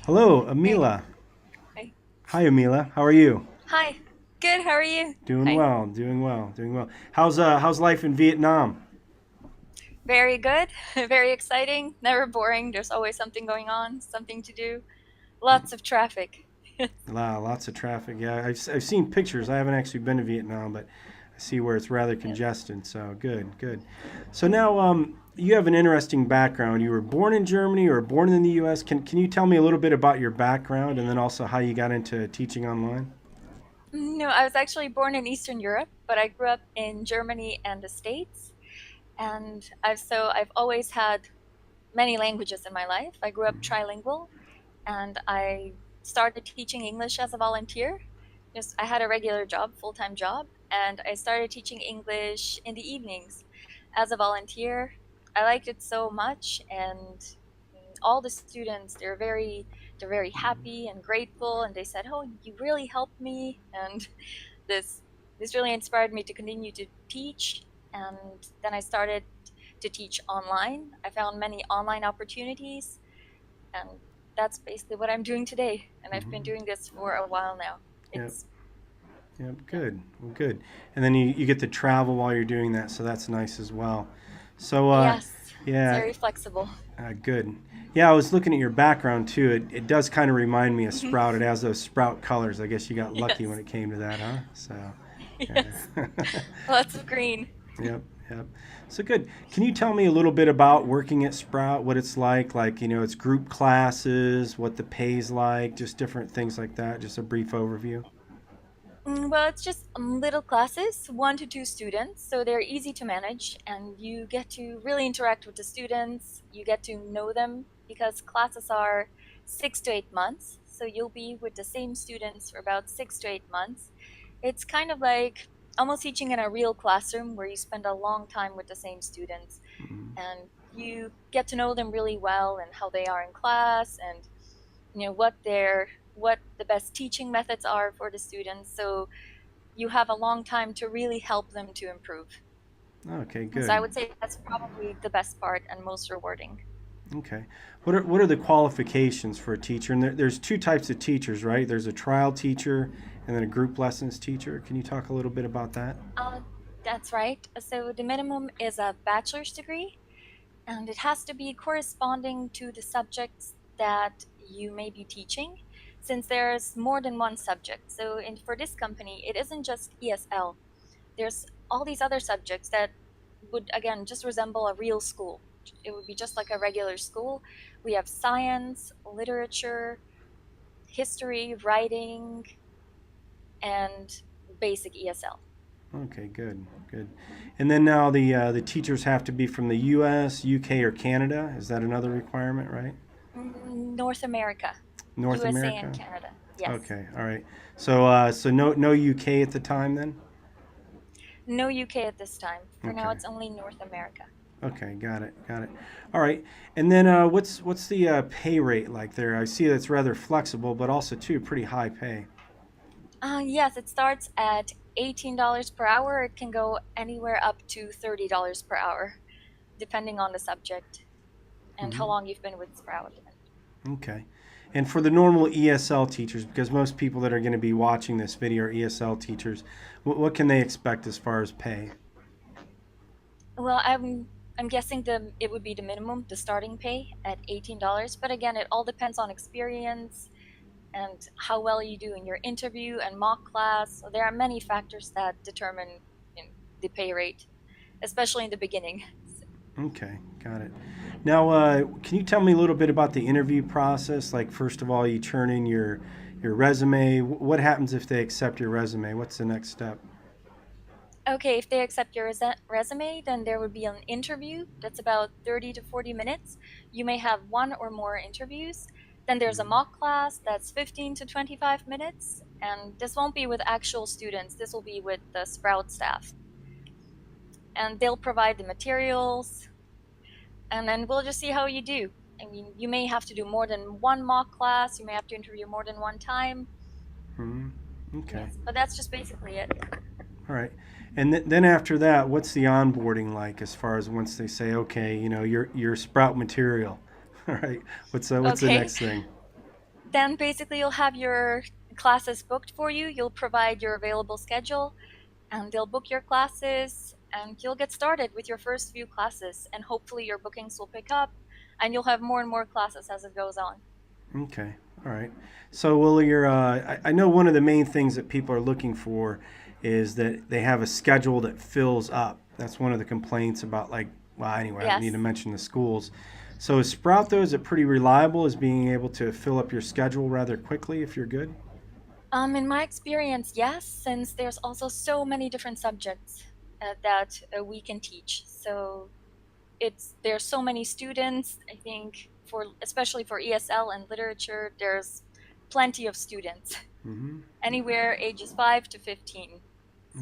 Hello, Hey. Amila. Hi. Hi, Amila. How are you? Hi. Good. How are you? Doing Hi. well, doing well, doing well. How's life in Vietnam? Very good. Very exciting. Never boring. There's always something going on, something to do. Lots of traffic. Wow, lots of traffic. Yeah, I've seen pictures. I haven't actually been to Vietnam, but I see where it's rather Yes. congested. So good, good. So now, you have an interesting background. You were born in Germany or born in the U.S. Can you tell me a little bit about your background and then also how you got into teaching online? No, I was actually born in Eastern Europe, but I grew up in Germany and the States. And I've always had many languages in my life. I grew up trilingual, and I started teaching English as a volunteer. Just I had a regular job, full-time job, and I started teaching English in the evenings as a volunteer. I liked it so much, and all the students they're very happy and grateful, and they said, "Oh, you really helped me," and this this really inspired me to continue to teach. And then I started to teach online. I found many online opportunities, and that's basically what I'm doing today. And I've been Hmm. doing this for a while now. Yep, It's yep, yeah, good, well, good. And then you get to travel while you're doing that, so that's nice as well. So, yes, it's yeah, very flexible. good. Yeah, I was looking at your background too. It does kind of remind me of Mhm. Sprout. It has those Sprout colors. I guess you got lucky when Yes, it came to that, huh? So, yes, yeah. lots of green. Yep, yep. So good. Can you tell me a little bit about working at Sprout, what it's like? Like, it's group classes, what the pay's like, just different things like that. Just a brief overview. Well, it's just little classes, 1 to 2 students, so they're easy to manage, and you get to really interact with the students. You get to know them because classes are 6 to 8 months, so you'll be with the same students for about 6 to 8 months. It's kind of like almost teaching in a real classroom where you spend a long time with the same students, Mhm. and you get to know them really well and how they are in class, and what the best teaching methods are for the students, so you have a long time to really help them to improve. Okay, And so I good. would say that's probably the best part and most rewarding. Okay. What are the qualifications for a teacher? And there's two types of teachers, right? There's a trial teacher and then a group lessons teacher. Can you talk a little bit about that? uh, that's right. So the minimum is a bachelor's degree, and it has to be corresponding to the subjects that you may be teaching, since there's more than one subject. So for this company, it isn't just ESL. There's all these other subjects that would again just resemble a real school. It would be just like a regular school. We have science, literature, history, writing, and basic ESL. Okay, good, good. And then now the teachers have to be from the U.S., UK, or Canada. Is that another requirement, right? North America, North USA and America. Canada. Yes. Okay, all right. So no UK at the time then. No UK at this time. For now, Okay. it's only North America. Okay, got it, got it. All right, and then what's the pay rate like there? I see that's rather flexible, but also too pretty high pay. Yes, it starts at $18 per hour. It can go anywhere up to $30 per hour, depending on the subject and how Hmm. long you've been with Sprout. Okay, and for the normal ESL teachers, because most people that are going to be watching this video are ESL teachers, what can they expect as far as pay? Well, I'm guessing it would be the minimum, the starting pay at $18. But again, it all depends on experience and how well you do in your interview and mock class. So there are many factors that determine the pay rate, especially in the beginning. Okay, got it. Now, can you tell me a little bit about the interview process? Like, first of all, you turn in your resume. What happens if they accept your resume? What's the next step? Okay, if they accept your resume, then there would be an interview that's about 30 to 40 minutes. You may have one or more interviews. Then there's a mock class that's 15 to 25 minutes. And this won't be with actual students, this will be with the Sprout staff. And they'll provide the materials, and then we'll just see how you do. I mean, you may have to do more than one mock class, you may have to interview more than one time. Hmm. Okay. Yes, but that's just basically it. All right. And then after that, what's the onboarding like as far as once they say, okay, you're Sprout material. All right. What's the Okay. next thing? Then basically you'll have your classes booked for you. You'll provide your available schedule, and they'll book your classes, and you'll get started with your first few classes, and hopefully your bookings will pick up, and you'll have more and more classes as it goes on. Okay, all right. So, will your I know one of the main things that people are looking for is that they have a schedule that fills up. That's one of the complaints about, like, well, anyway, I don't need to Yes. mention the schools. So, is Sprout though, is it pretty reliable as being able to fill up your schedule rather quickly if you're good? In my experience, yes, since there's also so many different subjects that we can teach. So there's so many students. I think for especially for ESL and literature, there's plenty of students, Mm-hmm. anywhere ages 5 to 15.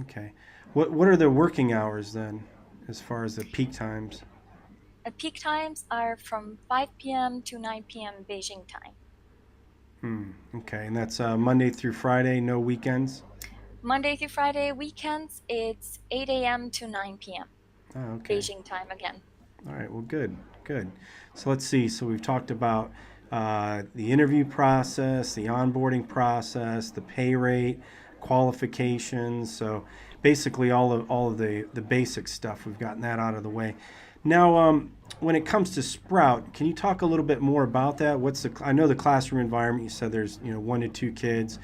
Okay. What are the working hours then, as far as the peak times? Peak times are from 5 p.m. to 9 p.m. Beijing time. Hmm. Okay, and that's Monday through Friday, no weekends. Monday through Friday, weekends, it's 8 a.m. to 9 p.m. Oh, okay. Beijing time again. All right, well, good, good. So let's see. So we've talked about the interview process, the onboarding process, the pay rate, qualifications. So basically, all of the basic stuff. We've gotten that out of the way. Now, when it comes to Sprout, can you talk a little bit more about that? I know the classroom environment. You said there's 1 to 2 kids,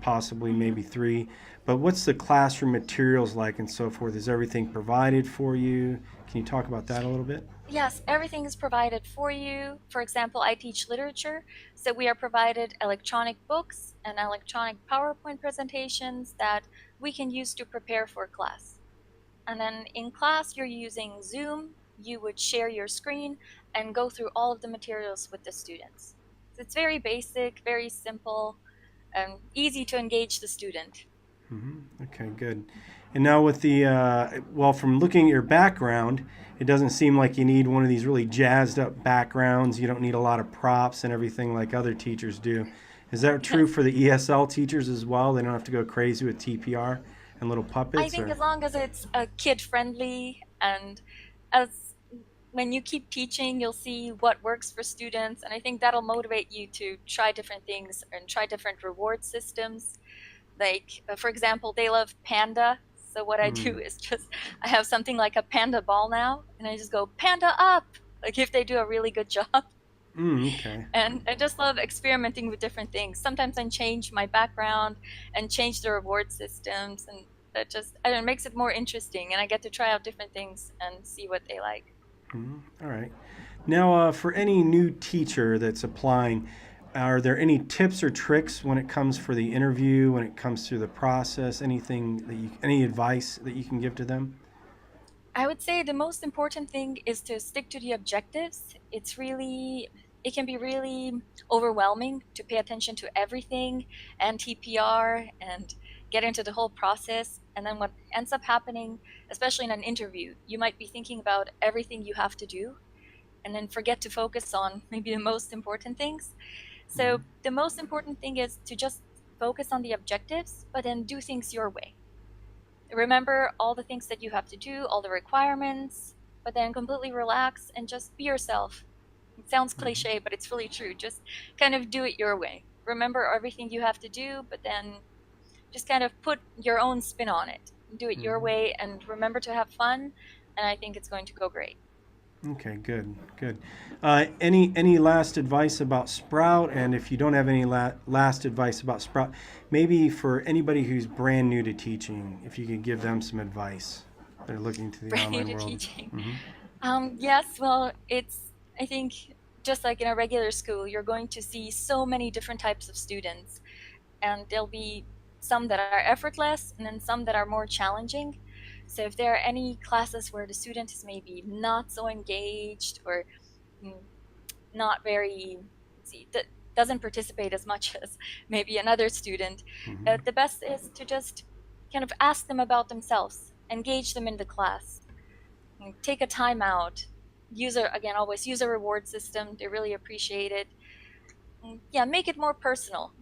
possibly maybe three. But what's the classroom materials like and so forth? Is everything provided for you? Can you talk about that a little bit? Yes, everything is provided for you. For example, I teach literature, so we are provided electronic books and electronic PowerPoint presentations that we can use to prepare for class. And then in class, you're using Zoom. You would share your screen and go through all of the materials with the students. So it's very basic, very simple, and easy to engage the student. Okay, good. And now with the well, from looking at your background, it doesn't seem like you need one of these really jazzed up backgrounds. You don't need a lot of props and everything like other teachers do. Is that true Yes. for the ESL teachers as well? They don't have to go crazy with TPR and little I puppets, think or? as long as it's kid friendly, and as when you keep teaching, you'll see what works for students, and I think that'll motivate you to try different things and try different reward systems. Like, for example, they love panda. So what I do Mm, is just I have something like a panda ball now, and I just go panda up. Like if they do a really good job. okay. And I just love experimenting with different things. Sometimes I change my background and change the reward systems, and that just I don't know, it makes it more interesting, and I get to try out different things and see what they like. All right. Now, for any new teacher that's applying, are there any tips or tricks when it comes for the interview, when it comes through the process? Any advice that you can give to them? I would say the most important thing is to stick to the objectives. It can be really overwhelming to pay attention to everything and TPR and get into the whole process. And then what ends up happening, especially in an interview, you might be thinking about everything you have to do and then forget to focus on maybe the most important things. So the most important thing is to just focus on the objectives, but then do things your way. Remember all the things that you have to do, all the requirements, but then completely relax and just be yourself. It sounds cliche, but it's really true. Just kind of do it your way. Remember everything you have to do, but then just kind of put your own spin on it. Do it your way and remember to have fun, and I think it's going to go great. Okay, good, good. Any last advice about Sprout? And if you don't have any last advice about Sprout, maybe for anybody who's brand new to teaching, if you could give them some advice. They're looking to the Brand new online to world. teaching. Hmm. Yes, well, I think, just like in a regular school, you're going to see so many different types of students, and there'll be some that are effortless and then some that are more challenging. So if there are any classes where the student is maybe not so engaged or mm, not very, see, that doesn't participate as much as maybe another student, the best is to just kind of ask them about themselves, engage them in the class, take a time out. Always use a reward system. They really appreciate it. Yeah, make it more personal.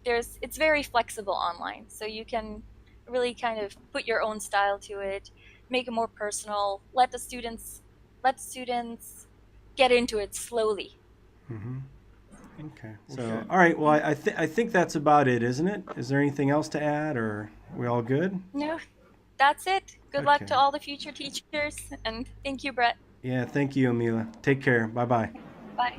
It's very flexible online, so you can really kind of put your own style to it, make it more personal. Let students get into it slowly. Okay. So, Okay. all right. Well, I think that's about it, isn't it? Is there anything else to add, or we all good? No, that's it. Good luck to Okay. all the future teachers, and thank you, Brett. Yeah. Thank you, Amila. Take care. Bye bye. Bye.